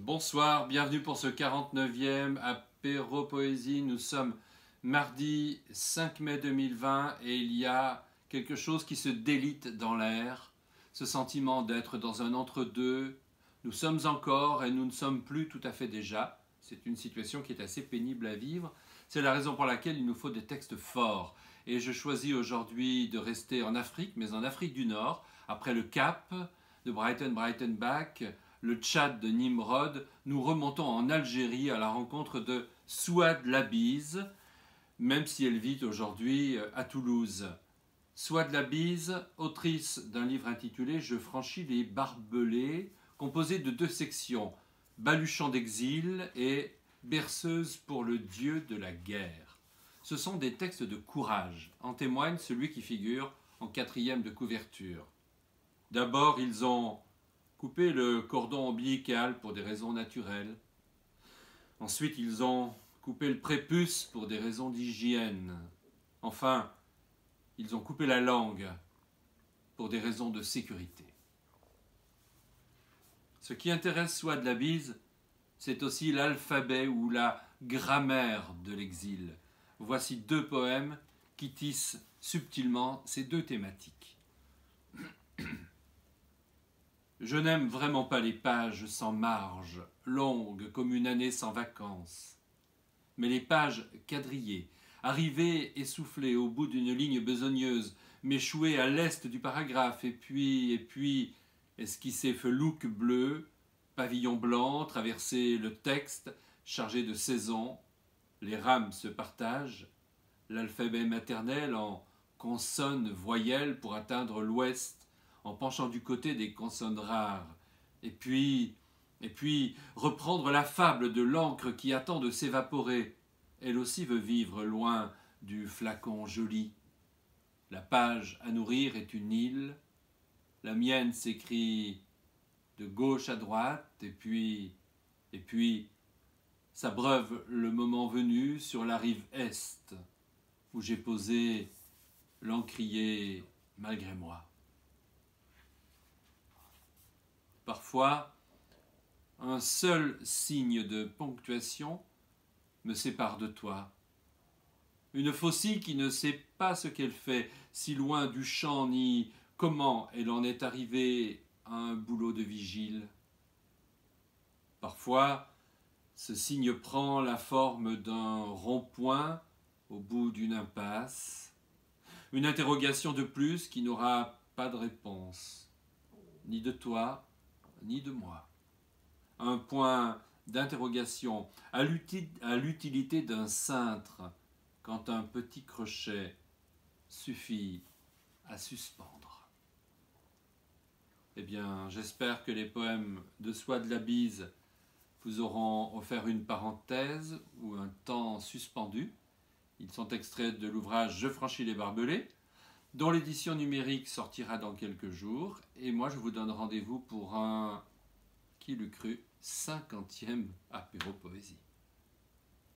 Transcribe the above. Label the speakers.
Speaker 1: Bonsoir, bienvenue pour ce 49e apéro poésie. Nous sommes mardi 5 mai 2020 et il y a quelque chose qui se délite dans l'air, ce sentiment d'être dans un entre-deux. Nous sommes encore et nous ne sommes plus tout à fait déjà. C'est une situation qui est assez pénible à vivre. C'est la raison pour laquelle il nous faut des textes forts. Et je choisis aujourd'hui de rester en Afrique, mais en Afrique du Nord, après le Cap de Breitenbach, le Tchad de Nimrod, nous remontons en Algérie à la rencontre de Souad Labize, même si elle vit aujourd'hui à Toulouse. Souad Labize, autrice d'un livre intitulé « Je franchis les barbelés », composé de 2 sections, « Baluchant d'exil » et « Berceuse pour le dieu de la guerre ». Ce sont des textes de courage, en témoigne celui qui figure en 4e de couverture. D'abord, ils ont coupé le cordon ombilical pour des raisons naturelles. Ensuite, ils ont coupé le prépuce pour des raisons d'hygiène. Enfin, ils ont coupé la langue pour des raisons de sécurité. Ce qui intéresse Souad Labize, c'est aussi l'alphabet ou la grammaire de l'exil. Voici 2 poèmes qui tissent subtilement ces 2 thématiques. Je n'aime vraiment pas les pages sans marge, longues comme une année sans vacances. Mais les pages quadrillées, arrivées essoufflées au bout d'une ligne besogneuse, m'échouées à l'est du paragraphe, et puis, esquisser felouque bleu, pavillon blanc, traverser le texte, chargé de saison, les rames se partagent, l'alphabet maternel en consonnes voyelles pour atteindre l'ouest, en penchant du côté des consonnes rares, et puis, reprendre la fable de l'encre qui attend de s'évaporer. Elle aussi veut vivre loin du flacon joli. La page à nourrir est une île, la mienne s'écrit de gauche à droite, et puis, s'abreuve le moment venu sur la rive est, où j'ai posé l'encrier malgré moi. Parfois, un seul signe de ponctuation me sépare de toi. Une faucille qui ne sait pas ce qu'elle fait, si loin du champ, ni comment elle en est arrivée à un boulot de vigile. Parfois, ce signe prend la forme d'un rond-point au bout d'une impasse, une interrogation de plus qui n'aura pas de réponse, ni de toi, ni de moi. Un point d'interrogation à l'utilité d'un cintre quand un petit crochet suffit à suspendre. Eh bien, j'espère que les poèmes de Souad Labize vous auront offert une parenthèse ou un temps suspendu. Ils sont extraits de l'ouvrage « Je franchis les barbelés », dont l'édition numérique sortira dans quelques jours. Et moi, je vous donne rendez-vous pour un, qui l'eût cru, 50e apéro poésie.